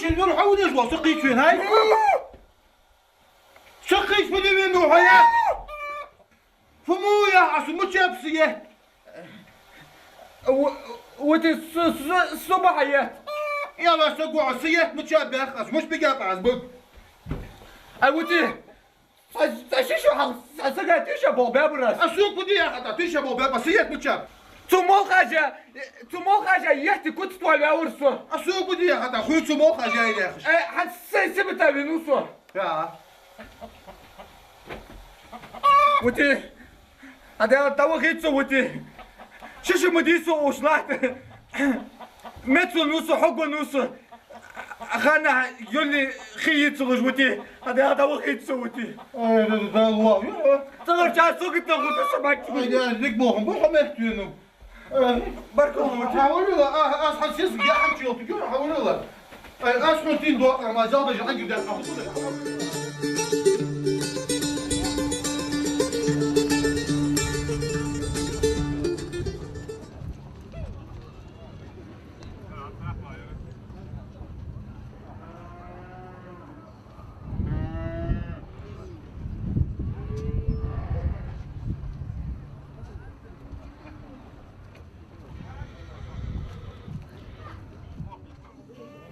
شنو نحاول نجوا سقيت فين هاي؟ سقيت من وين هيا؟ فمو يا عسو متشابسية وتي الصباحية يلا سقوا عصية متشابه أس مش بقى عزبك وتي شو حق سقيتيش ابو بابرس أسوق بدي يا خطا تشابه بابا سيت متشاب تمو خاجة يحتي كنت طوال أورسو أسوق بدي يا خطا خوي سمو خاجة يا أخي حد سيبتها بنوسو يا وتي هذا توخيتسو وتي شو مديسو وشلاحت متسو نوسو حقو نوسو خانا يولي خيتسو وتي هذا توخيتسو وتي ده الله تغرجع سوقتنا وتي سمعت ليك بوهم بوهم يحتوينو بركو حاولوا له أصحى شيء يا حكي وتجوا حاولوا له أصحى تين دو ما جاب جاي قدام أخذوا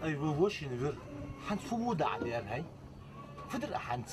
أيوة وش نقول حنت فو داع ديال هاي فدر حنت